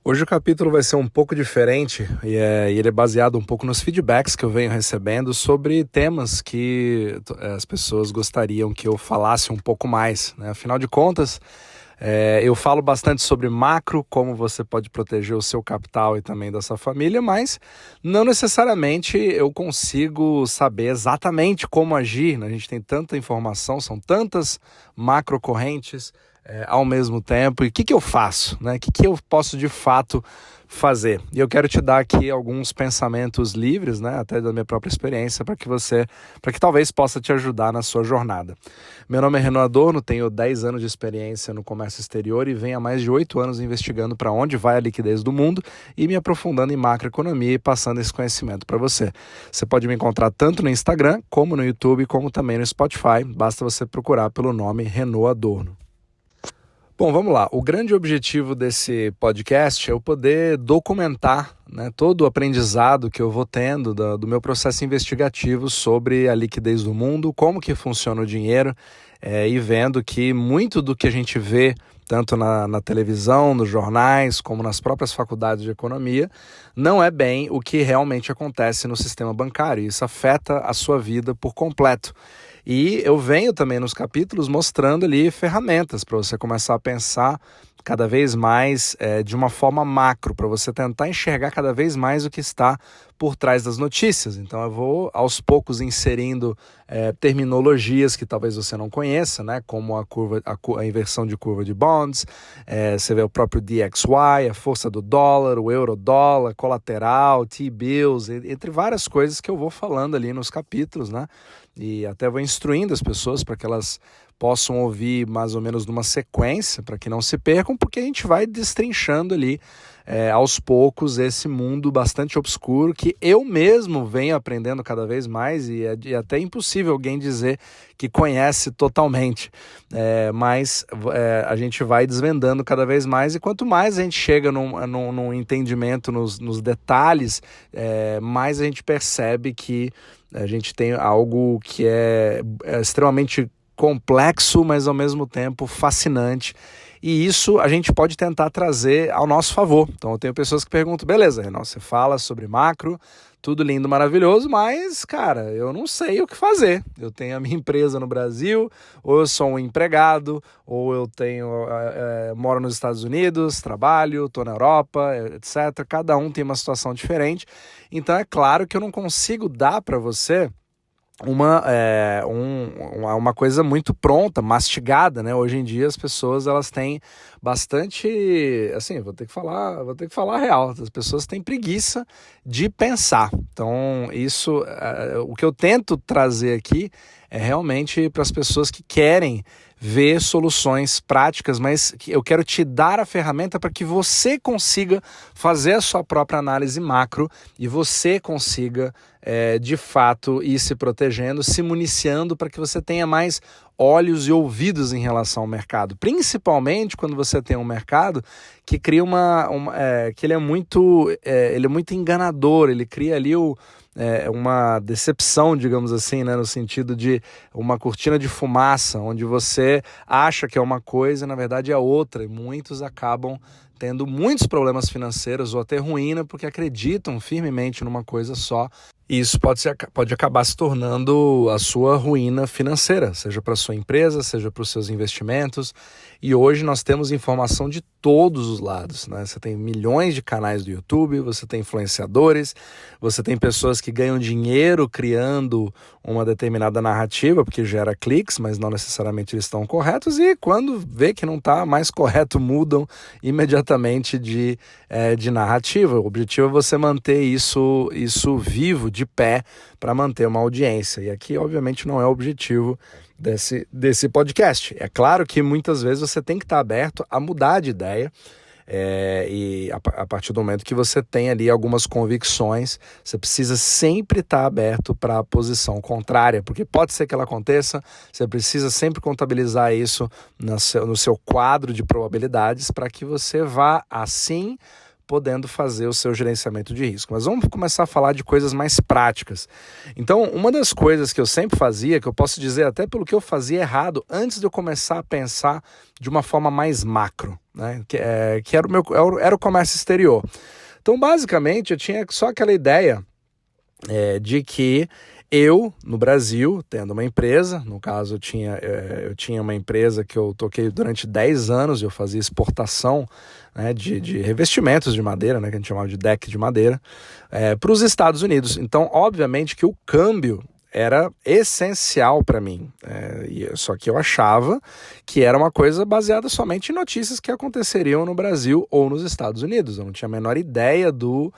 Hoje o capítulo vai ser um pouco diferente e ele é baseado um pouco nos feedbacks que eu venho recebendo sobre temas que as pessoas gostariam que eu falasse um pouco mais, né? Afinal de contas, eu falo bastante sobre macro, como você pode proteger o seu capital e também da sua família, mas não necessariamente eu consigo saber exatamente como agir, né? A gente tem tanta informação, são tantas macro correntes ao mesmo tempo. E o que eu faço, né? O que eu posso de fato fazer? E eu quero te dar aqui alguns pensamentos livres, né? Até da minha própria experiência, para que talvez possa te ajudar na sua jornada. Meu nome é Renan Adorno, tenho 10 anos de experiência no comércio exterior e venho há mais de 8 anos investigando para onde vai a liquidez do mundo e me aprofundando em macroeconomia e passando esse conhecimento para você. Você pode me encontrar tanto no Instagram, como no YouTube, como também no Spotify. Basta você procurar pelo nome Renan Adorno. Bom, vamos lá. O grande objetivo desse podcast é eu poder documentar, né, todo o aprendizado que eu vou tendo do meu processo investigativo sobre a liquidez do mundo, como que funciona o dinheiro, e vendo que muito do que a gente vê, tanto na televisão, nos jornais, como nas próprias faculdades de economia, não é bem o que realmente acontece no sistema bancário. Isso afeta a sua vida por completo. E eu venho também nos capítulos mostrando ali ferramentas para você começar a pensar cada vez mais de uma forma macro, para você tentar enxergar cada vez mais o que está por trás das notícias. Então eu vou aos poucos inserindo terminologias que talvez você não conheça, né? Como a inversão de curva de bonds, você vê o próprio DXY, a força do dólar, o euro-dólar, colateral, T-bills, entre várias coisas que eu vou falando ali nos capítulos, né? E até vou instruindo as pessoas para que elas possam ouvir mais ou menos numa sequência, para que não se percam, porque a gente vai destrinchando ali aos poucos esse mundo bastante obscuro que eu mesmo venho aprendendo cada vez mais e é até impossível alguém dizer que conhece totalmente, mas a gente vai desvendando cada vez mais e quanto mais a gente chega num entendimento nos detalhes, mais a gente percebe que a gente tem algo que é extremamente complexo, mas ao mesmo tempo fascinante. E isso a gente pode tentar trazer ao nosso favor. Então eu tenho pessoas que perguntam, beleza, Renan, você fala sobre macro, tudo lindo, maravilhoso, mas, cara, eu não sei o que fazer. Eu tenho a minha empresa no Brasil, ou eu sou um empregado, ou eu moro nos Estados Unidos, trabalho, estou na Europa, etc. Cada um tem uma situação diferente. Então é claro que eu não consigo dar para você uma coisa muito pronta, mastigada, né? Hoje em dia as pessoas elas têm bastante, assim, vou ter que falar a real, as pessoas têm preguiça de pensar. Então isso, o que eu tento trazer aqui é realmente para as pessoas que querem ver soluções práticas, mas eu quero te dar a ferramenta para que você consiga fazer a sua própria análise macro e você consiga, de fato, ir se protegendo, se municiando para que você tenha mais olhos e ouvidos em relação ao mercado, principalmente quando você tem um mercado que cria que ele é muito enganador, ele cria ali uma decepção, digamos assim, né, no sentido de uma cortina de fumaça, onde você acha que é uma coisa e na verdade é outra, e muitos acabam tendo muitos problemas financeiros ou até ruína porque acreditam firmemente numa coisa só. E isso pode acabar se tornando a sua ruína financeira, seja para a sua empresa, seja para os seus investimentos. E hoje nós temos informação de todos os lados, né? Você tem milhões de canais do YouTube, você tem influenciadores, você tem pessoas que ganham dinheiro criando uma determinada narrativa, porque gera cliques, mas não necessariamente eles estão corretos, e quando vê que não está mais correto, mudam imediatamente de narrativa. O objetivo é você manter isso vivo, de pé, para manter uma audiência. E aqui, obviamente, não é o objetivo desse podcast. É claro que muitas vezes você tem que estar aberto a mudar de ideia, e a partir do momento que você tem ali algumas convicções, você precisa sempre estar aberto para a posição contrária, porque pode ser que ela aconteça, você precisa sempre contabilizar isso no seu quadro de probabilidades para que você vá assim podendo fazer o seu gerenciamento de risco. Mas vamos começar a falar de coisas mais práticas. Então, uma das coisas que eu sempre fazia, que eu posso dizer até pelo que eu fazia errado, antes de eu começar a pensar de uma forma mais macro, né? Que era o comércio exterior. Então, basicamente, eu tinha só aquela ideia de que eu, no Brasil, tendo uma empresa, no caso eu tinha uma empresa que eu toquei durante 10 anos, eu fazia exportação, né, de revestimentos de madeira, né, que a gente chamava de deck de madeira, para os Estados Unidos. Então, obviamente que o câmbio era essencial para mim, só que eu achava que era uma coisa baseada somente em notícias que aconteceriam no Brasil ou nos Estados Unidos. Eu não tinha a menor ideia do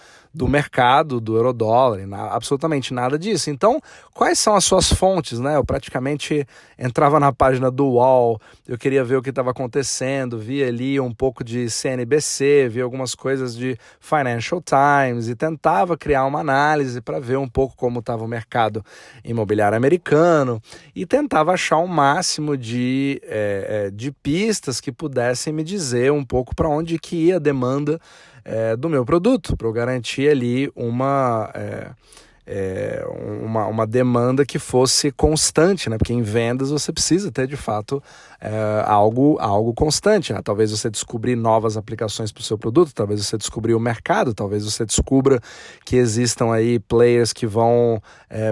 mercado, do eurodólar, absolutamente nada disso. Então, quais são as suas fontes, né? Eu praticamente entrava na página do UOL, eu queria ver o que estava acontecendo, via ali um pouco de CNBC, via algumas coisas de Financial Times e tentava criar uma análise para ver um pouco como estava o mercado imobiliário americano e tentava achar um máximo de pistas que pudessem me dizer um pouco para onde que ia a demanda do meu produto, para eu garantir ali uma demanda que fosse constante, né? Porque em vendas você precisa ter de fato algo constante, né? Talvez você descobrir novas aplicações para o seu produto, talvez você descobrir o mercado, talvez você descubra que existam aí players que vão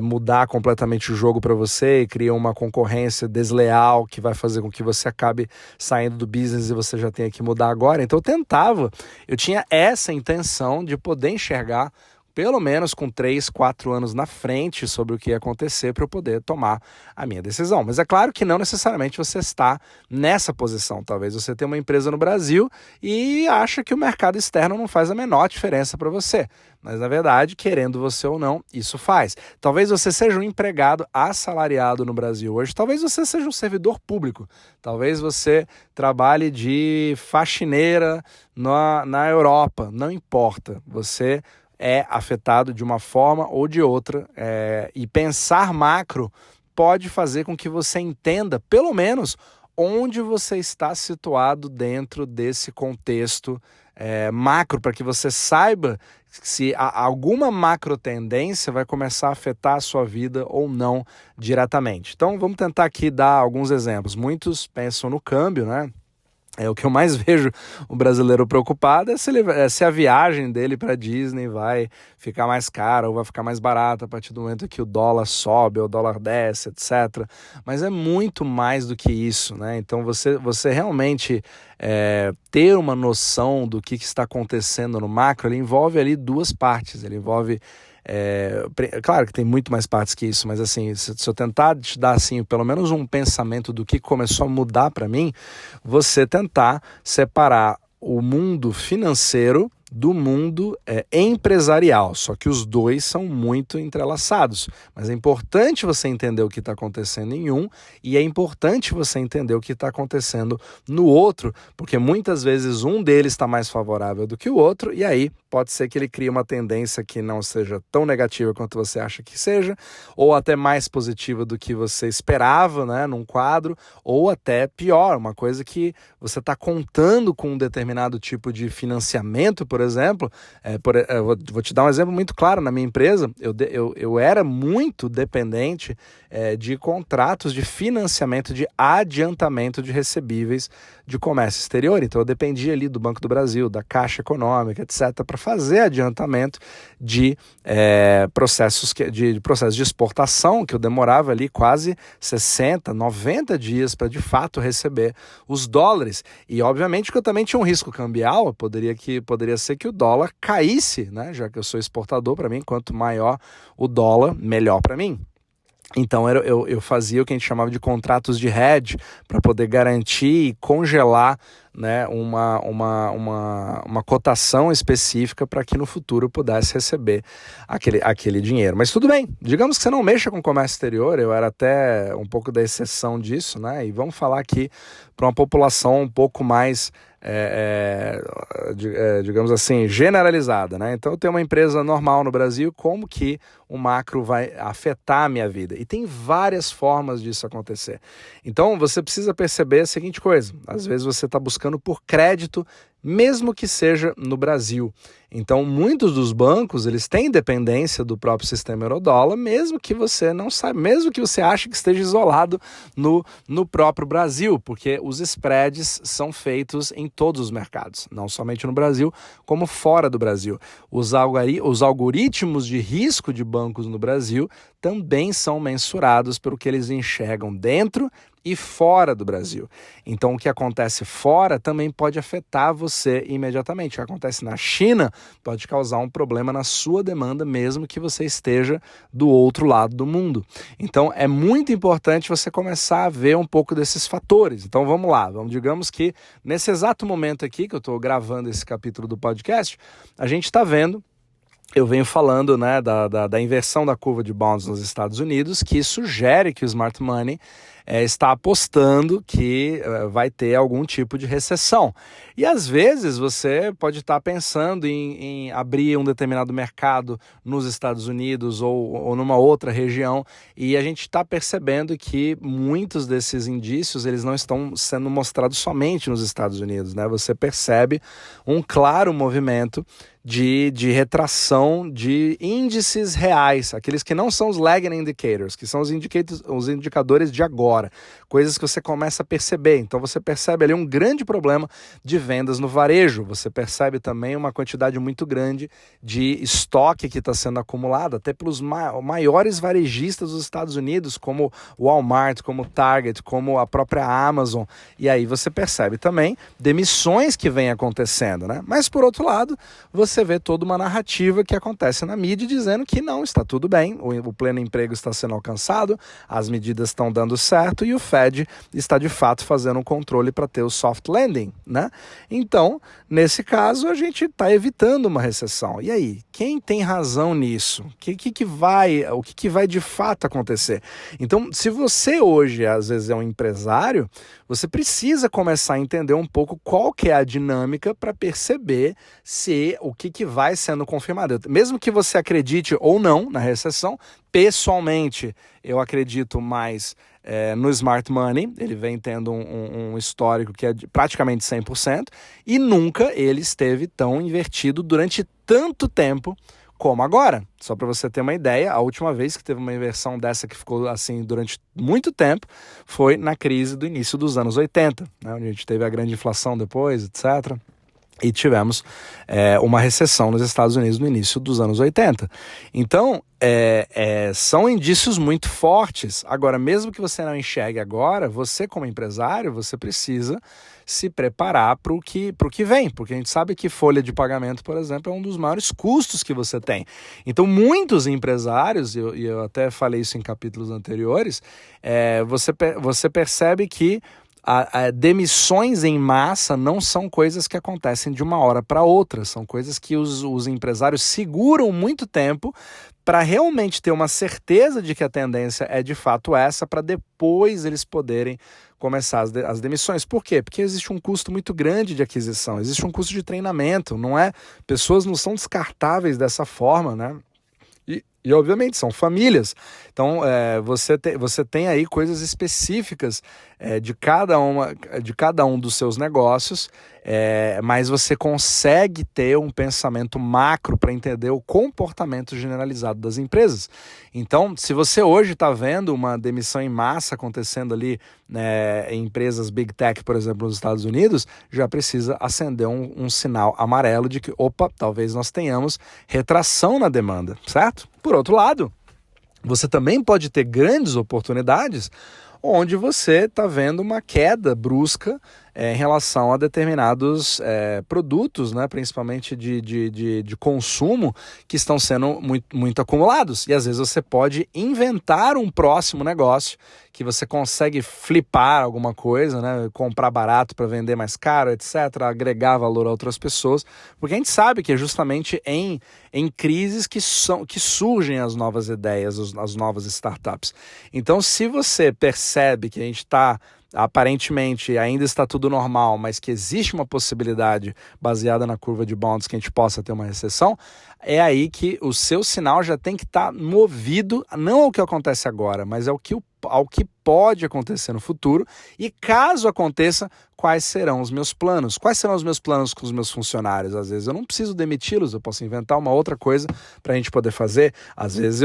mudar completamente o jogo para você e criam uma concorrência desleal que vai fazer com que você acabe saindo do business e você já tenha que mudar agora. Então eu tinha essa intenção de poder enxergar pelo menos com 3, 4 anos na frente sobre o que ia acontecer para eu poder tomar a minha decisão. Mas é claro que não necessariamente você está nessa posição. Talvez você tenha uma empresa no Brasil e acha que o mercado externo não faz a menor diferença para você. Mas, na verdade, querendo você ou não, isso faz. Talvez você seja um empregado assalariado no Brasil hoje. Talvez você seja um servidor público. Talvez você trabalhe de faxineira na Europa. Não importa. Você é afetado de uma forma ou de outra, e pensar macro pode fazer com que você entenda, pelo menos, onde você está situado dentro desse contexto macro, para que você saiba se alguma macro tendência vai começar a afetar a sua vida ou não diretamente. Então, vamos tentar aqui dar alguns exemplos. Muitos pensam no câmbio, né? O que eu mais vejo o brasileiro preocupado é se a viagem dele para Disney vai ficar mais cara ou vai ficar mais barata a partir do momento que o dólar sobe ou o dólar desce, etc. Mas é muito mais do que isso, né? Então você realmente ter uma noção do que está acontecendo no macro, ele envolve ali duas partes. Ele envolve claro que tem muito mais partes que isso, mas assim, se eu tentar te dar assim, pelo menos um pensamento do que começou a mudar para mim, você tentar separar o mundo financeiro do mundo empresarial, só que os dois são muito entrelaçados, mas é importante você entender o que está acontecendo em um e é importante você entender o que está acontecendo no outro, porque muitas vezes um deles está mais favorável do que o outro e aí pode ser que ele crie uma tendência que não seja tão negativa quanto você acha que seja, ou até mais positiva do que você esperava, né, num quadro, ou até pior, uma coisa que você está contando com um determinado tipo de financiamento, por exemplo. Vou te dar um exemplo muito claro. Na minha empresa, eu era muito dependente de contratos de financiamento, de adiantamento de recebíveis de comércio exterior. Então eu dependia ali do Banco do Brasil, da Caixa Econômica, etc., para fazer adiantamento de processos de exportação, que eu demorava ali quase 60, 90 dias para de fato receber os dólares. E obviamente que eu também tinha um risco cambial, poderia ser que o dólar caísse, né? Já que eu sou exportador, para mim, quanto maior o dólar, melhor para mim. Então eu fazia o que a gente chamava de contratos de hedge para poder garantir e congelar, né, uma cotação específica para que no futuro eu pudesse receber aquele dinheiro. Mas tudo bem, digamos que você não mexa com comércio exterior, eu era até um pouco da exceção disso, né? E vamos falar aqui para uma população um pouco mais digamos assim, generalizada, né? Então eu tenho uma empresa normal no Brasil, como que o macro vai afetar a minha vida? E tem várias formas disso acontecer. Então você precisa perceber a seguinte coisa: às vezes você está buscando por crédito mesmo que seja no Brasil. Então, muitos dos bancos, eles têm dependência do próprio sistema euro-dólar, mesmo que você não saiba, mesmo que você ache que esteja isolado no próprio Brasil, porque os spreads são feitos em todos os mercados, não somente no Brasil, como fora do Brasil. Os algoritmos de risco de bancos no Brasil também são mensurados pelo que eles enxergam dentro e fora do Brasil. Então, o que acontece fora também pode afetar você imediatamente. O que acontece na China pode causar um problema na sua demanda, mesmo que você esteja do outro lado do mundo. Então, é muito importante você começar a ver um pouco desses fatores. Então, vamos lá. Digamos que nesse exato momento aqui, que eu estou gravando esse capítulo do podcast, a gente está vendo. Eu venho falando, né, da inversão da curva de bonds nos Estados Unidos, que sugere que o smart money está apostando que vai ter algum tipo de recessão. E às vezes você pode estar pensando em abrir um determinado mercado nos Estados Unidos ou numa outra região, e a gente está percebendo que muitos desses indícios eles não estão sendo mostrados somente nos Estados Unidos, né? Você percebe um claro movimento de retração de índices reais, aqueles que não são os lagging indicators, que são os indicadores de agora, coisas que você começa a perceber. Então você percebe ali um grande problema de vendas no varejo, você percebe também uma quantidade muito grande de estoque que está sendo acumulado, até pelos maiores varejistas dos Estados Unidos, como Walmart, como Target, como a própria Amazon, e aí você percebe também demissões que vêm acontecendo, né? Mas por outro lado, você vê toda uma narrativa que acontece na mídia dizendo que não, está tudo bem, o pleno emprego está sendo alcançado, as medidas estão dando certo e o Fed está de fato fazendo um controle para ter o soft landing, né? Então, nesse caso, a gente está evitando uma recessão. E aí, quem tem razão nisso? O que vai de fato acontecer? Então, se você hoje, às vezes, é um empresário, você precisa começar a entender um pouco qual que é a dinâmica para perceber se o que vai sendo confirmado. Mesmo que você acredite ou não na recessão, pessoalmente, eu acredito mais no smart money. Ele vem tendo um histórico que é de praticamente 100% e nunca ele esteve tão invertido durante tanto tempo como agora. Só para você ter uma ideia, a última vez que teve uma inversão dessa que ficou assim durante muito tempo foi na crise do início dos anos 80, né, onde a gente teve a grande inflação depois, etc., e tivemos uma recessão nos Estados Unidos no início dos anos 80. Então, são indícios muito fortes. Agora, mesmo que você não enxergue agora, você como empresário, você precisa se preparar para o que vem, porque a gente sabe que folha de pagamento, por exemplo, é um dos maiores custos que você tem. Então, muitos empresários, e eu até falei isso em capítulos anteriores, você percebe que demissões em massa não são coisas que acontecem de uma hora para outra, são coisas que os empresários seguram muito tempo para realmente ter uma certeza de que a tendência é de fato essa, para depois eles poderem começar as demissões. Por quê? Porque existe um custo muito grande de aquisição, existe um custo de treinamento, pessoas não são descartáveis dessa forma, né? E obviamente são famílias. Então você tem aí coisas específicas de cada um dos seus negócios, mas você consegue ter um pensamento macro para entender o comportamento generalizado das empresas. Então, se você hoje está vendo uma demissão em massa acontecendo ali em empresas Big Tech, por exemplo, nos Estados Unidos, já precisa acender um sinal amarelo de que, talvez nós tenhamos retração na demanda, certo? Por outro lado, você também pode ter grandes oportunidades onde você está vendo uma queda brusca em relação a determinados produtos, né, principalmente de consumo, que estão sendo muito acumulados. E às vezes você pode inventar um próximo negócio que você consegue flipar alguma coisa, né, comprar barato para vender mais caro, etc., agregar valor a outras pessoas, porque a gente sabe que é justamente em crises que surgem as novas ideias, as novas startups. Então, se você percebe que a gente aparentemente ainda está tudo normal, mas que existe uma possibilidade baseada na curva de bonds que a gente possa ter uma recessão, é aí que o seu sinal já tem que estar movido não ao que acontece agora, mas ao que pode acontecer no futuro, e caso aconteça, quais serão os meus planos. Quais serão os meus planos com os meus funcionários? Às vezes eu não preciso demiti-los, eu posso inventar uma outra coisa para a gente poder fazer. Às vezes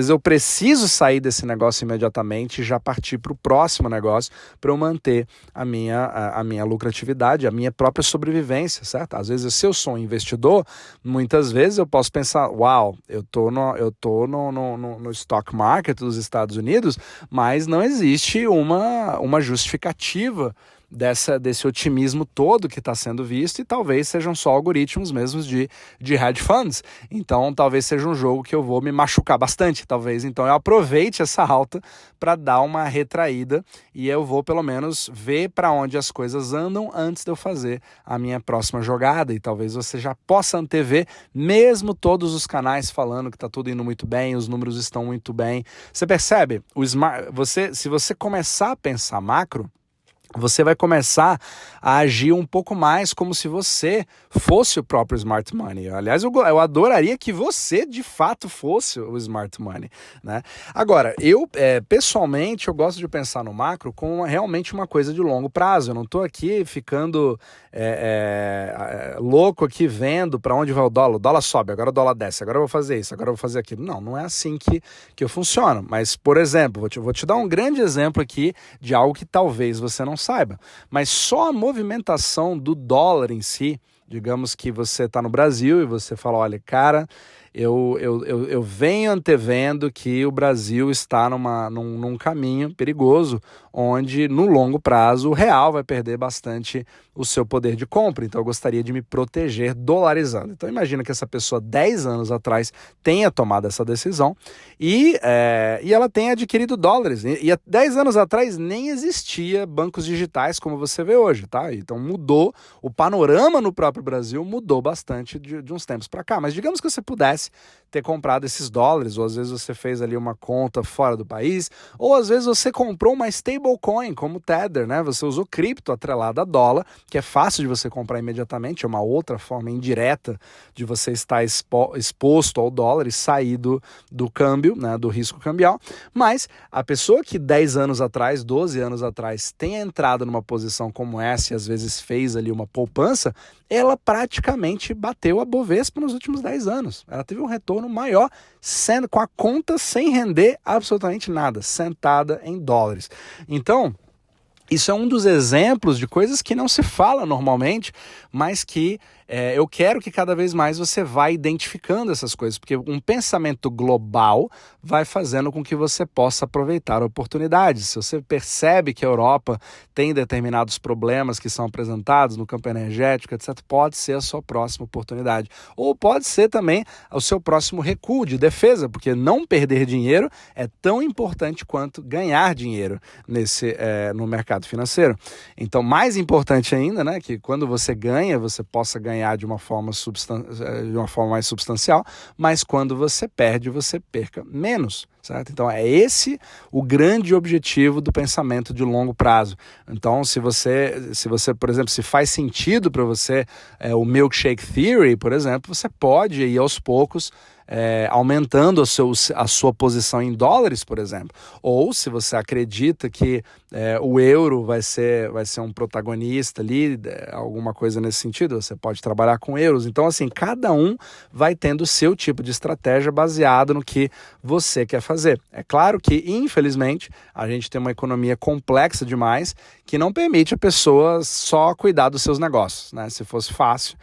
eu preciso sair desse negócio imediatamente e já partir para o próximo negócio para eu manter a minha lucratividade, a minha própria sobrevivência, certo? Às vezes, se eu sou um investidor, muitas vezes eu posso pensar, uau, eu tô no stock market dos Estados Unidos, mas não existe uma justificativa desse otimismo todo que está sendo visto, e talvez sejam só algoritmos mesmos de hedge funds. Então talvez seja um jogo que eu vou me machucar bastante, talvez então eu aproveite essa alta para dar uma retraída e eu vou pelo menos ver para onde as coisas andam antes de eu fazer a minha próxima jogada. E talvez você já possa antever, mesmo todos os canais falando que está tudo indo muito bem, os números estão muito bem. Você percebe? Se você começar a pensar macro, você vai começar a agir um pouco mais como se você fosse o próprio smart money. Aliás, eu adoraria que você, de fato, fosse o smart money, né? Agora, pessoalmente, eu gosto de pensar no macro como realmente uma coisa de longo prazo. Eu não estou aqui ficando louco aqui vendo para onde vai o dólar. O dólar sobe, agora o dólar desce, agora eu vou fazer isso, agora eu vou fazer aquilo. Não é assim que eu funciono. Mas, por exemplo, vou te dar um grande exemplo aqui de algo que talvez você não saiba, mas só a movimentação do dólar em si, digamos que você está no Brasil e você fala, olha, cara, eu venho antevendo que o Brasil está num caminho perigoso, onde no longo prazo o real vai perder bastante o seu poder de compra, então eu gostaria de me proteger dolarizando. Então imagina que essa pessoa 10 anos atrás tenha tomado essa decisão e ela tenha adquirido dólares, e há 10 anos atrás nem existia bancos digitais como você vê hoje, tá? Então mudou, o panorama no próprio Brasil mudou bastante de uns tempos para cá, mas digamos que você pudesse ter comprado esses dólares, ou às vezes você fez ali uma conta fora do país, ou às vezes você comprou uma stablecoin como o Tether, né? Você usou cripto atrelada a dólar, que é fácil de você comprar imediatamente, é uma outra forma indireta de você estar exposto ao dólar e sair do câmbio, né? Do risco cambial. Mas a pessoa que 10 anos atrás, 12 anos atrás, tenha entrado numa posição como essa e às vezes fez ali uma poupança, ela praticamente bateu a Bovespa nos últimos 10 anos. Ela teve um retorno maior com a conta sem render absolutamente nada, sentada em dólares. Então, isso é um dos exemplos de coisas que não se fala normalmente, mas que eu quero que cada vez mais você vá identificando essas coisas, porque um pensamento global vai fazendo com que você possa aproveitar oportunidades. Se você percebe que a Europa tem determinados problemas que são apresentados no campo energético, etc., pode ser a sua próxima oportunidade. Ou pode ser também o seu próximo recuo de defesa, porque não perder dinheiro é tão importante quanto ganhar dinheiro no mercado financeiro. Então, mais importante ainda, né, que quando você ganha, você possa ganhar de uma forma mais substancial, mas quando você perde, você perca menos, certo? Então é esse o grande objetivo do pensamento de longo prazo. Então se você, por exemplo, se faz sentido para você o milkshake theory, por exemplo, você pode ir aos poucos aumentando a sua posição em dólares, por exemplo. Ou se você acredita que o euro vai ser um protagonista ali, alguma coisa nesse sentido, você pode trabalhar com euros. Então, assim, cada um vai tendo o seu tipo de estratégia baseado no que você quer fazer. É claro que, infelizmente, a gente tem uma economia complexa demais que não permite a pessoa só cuidar dos seus negócios, né? Se fosse fácil,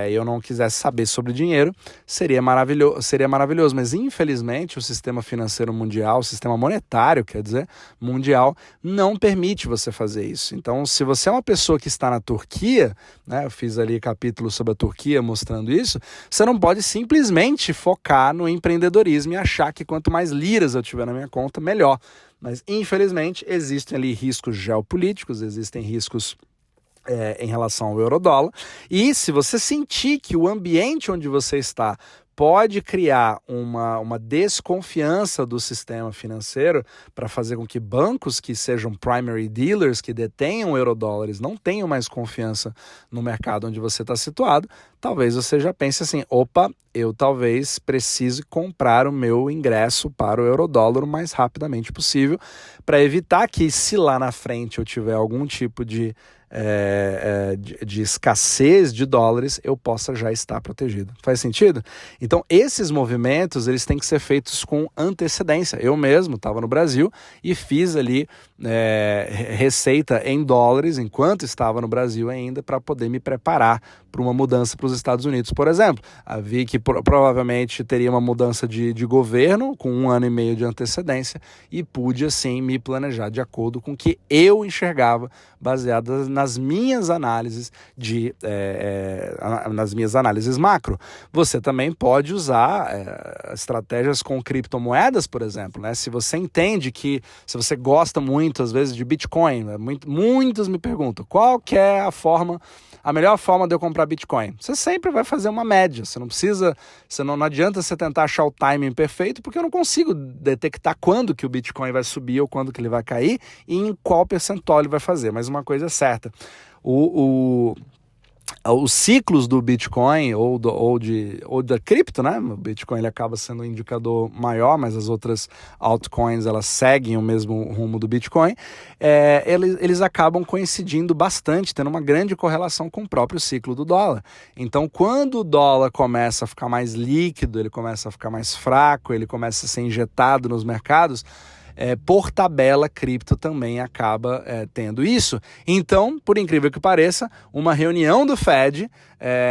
eu não quisesse saber sobre dinheiro, seria maravilhoso, mas infelizmente o sistema financeiro mundial, o sistema monetário, quer dizer, mundial, não permite você fazer isso. Então, se você é uma pessoa que está na Turquia, né, eu fiz ali capítulo sobre a Turquia mostrando isso, você não pode simplesmente focar no empreendedorismo e achar que quanto mais liras eu tiver na minha conta, melhor. Mas, infelizmente, existem ali riscos geopolíticos, existem riscos em relação ao euro-dólar, e se você sentir que o ambiente onde você está pode criar uma desconfiança do sistema financeiro para fazer com que bancos que sejam primary dealers, que detenham eurodólares, não tenham mais confiança no mercado onde você está situado, talvez você já pense assim, opa, eu talvez precise comprar o meu ingresso para o eurodólar o mais rapidamente possível, para evitar que, se lá na frente eu tiver algum tipo de de escassez de dólares, eu possa já estar protegido. Faz sentido? Então, esses movimentos, eles têm que ser feitos com antecedência. Eu mesmo estava no Brasil e fiz ali receita em dólares, enquanto estava no Brasil ainda, para poder me preparar para uma mudança para os Estados Unidos, por exemplo. Vi que provavelmente teria uma mudança de governo com 1 ano e meio de antecedência e pude, assim, me planejar de acordo com o que eu enxergava, baseado nas minhas análises nas minhas análises macro. Você também pode usar estratégias com criptomoedas, por exemplo, né? Se você entende se você gosta muito, às vezes, de Bitcoin, muitos me perguntam qual que é a melhor forma de eu comprar Bitcoin. Você sempre vai fazer uma média, não adianta você tentar achar o timing perfeito, porque eu não consigo detectar quando que o Bitcoin vai subir ou quando que ele vai cair e em qual percentual ele vai fazer, mas uma coisa é certa, os ciclos do Bitcoin ou da cripto, né? O Bitcoin ele acaba sendo um indicador maior, mas as outras altcoins elas seguem o mesmo rumo do Bitcoin. Eles acabam coincidindo bastante, tendo uma grande correlação com o próprio ciclo do dólar. Então, quando o dólar começa a ficar mais líquido, ele começa a ficar mais fraco, ele começa a ser injetado nos mercados, por tabela, cripto também acaba tendo isso. Então, por incrível que pareça, uma reunião do Fed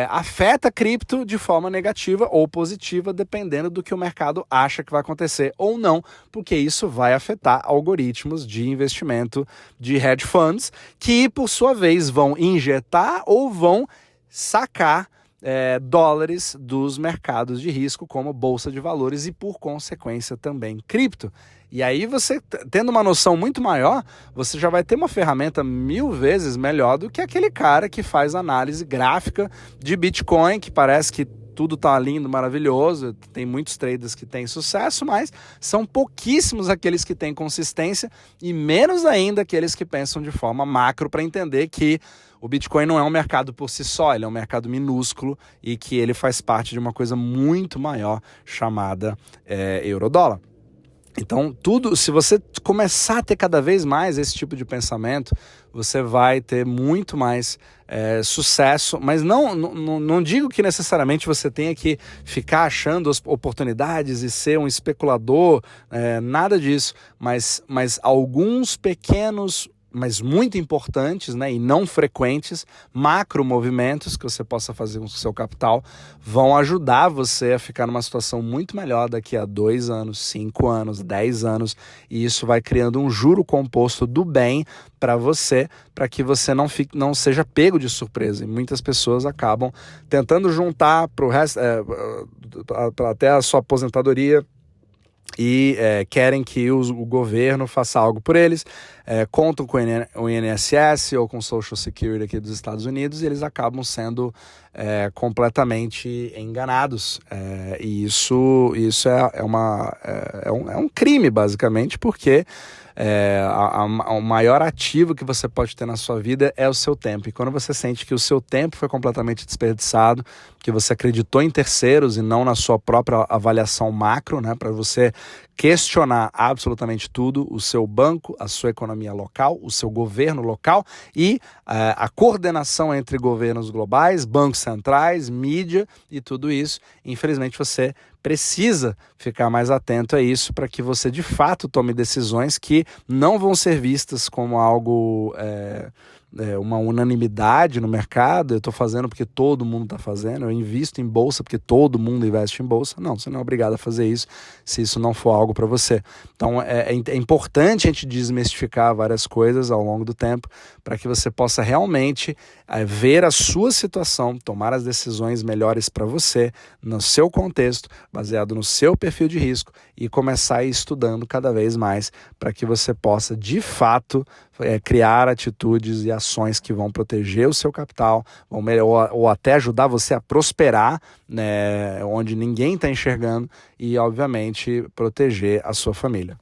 afeta cripto de forma negativa ou positiva, dependendo do que o mercado acha que vai acontecer ou não, porque isso vai afetar algoritmos de investimento de hedge funds, que, por sua vez, vão injetar ou vão sacar dólares dos mercados de risco, como bolsa de valores e, por consequência, também cripto. E aí você, tendo uma noção muito maior, você já vai ter uma ferramenta 1000 vezes melhor do que aquele cara que faz análise gráfica de Bitcoin, que parece que tudo tá lindo, maravilhoso, tem muitos traders que têm sucesso, mas são pouquíssimos aqueles que têm consistência e menos ainda aqueles que pensam de forma macro para entender que o Bitcoin não é um mercado por si só, ele é um mercado minúsculo e que ele faz parte de uma coisa muito maior chamada euro-dólar. Então, se você começar a ter cada vez mais esse tipo de pensamento, você vai ter muito mais sucesso, mas não digo que necessariamente você tenha que ficar achando as oportunidades e ser um especulador, nada disso, mas alguns pequenos, mas muito importantes, né, e não frequentes, macro movimentos que você possa fazer com o seu capital vão ajudar você a ficar numa situação muito melhor daqui a 2 anos, 5 anos, 10 anos, e isso vai criando um juro composto do bem para você, para que você não seja pego de surpresa. E muitas pessoas acabam tentando juntar para o resto, até a sua aposentadoria, e querem que o governo faça algo por eles, contam com o INSS ou com o Social Security aqui dos Estados Unidos, e eles acabam sendo completamente enganados. E isso é um crime, basicamente, porque o maior ativo que você pode ter na sua vida é o seu tempo. E quando você sente que o seu tempo foi completamente desperdiçado, que você acreditou em terceiros e não na sua própria avaliação macro, né, para você questionar absolutamente tudo, o seu banco, a sua economia local, o seu governo local e a coordenação entre governos globais, bancos centrais, mídia e tudo isso, infelizmente você precisa ficar mais atento a isso para que você de fato tome decisões que não vão ser vistas como algo uma unanimidade no mercado. Eu estou fazendo porque todo mundo está fazendo, eu invisto em bolsa porque todo mundo investe em bolsa. Não, você não é obrigado a fazer isso se isso não for algo para você. Então é importante a gente desmistificar várias coisas ao longo do tempo para que você possa realmente ver a sua situação, tomar as decisões melhores para você, no seu contexto, baseado no seu perfil de risco, e começar a ir estudando cada vez mais para que você possa de fato criar atitudes e ações que vão proteger o seu capital, ou até ajudar você a prosperar, né, onde ninguém está enxergando, e obviamente proteger a sua família.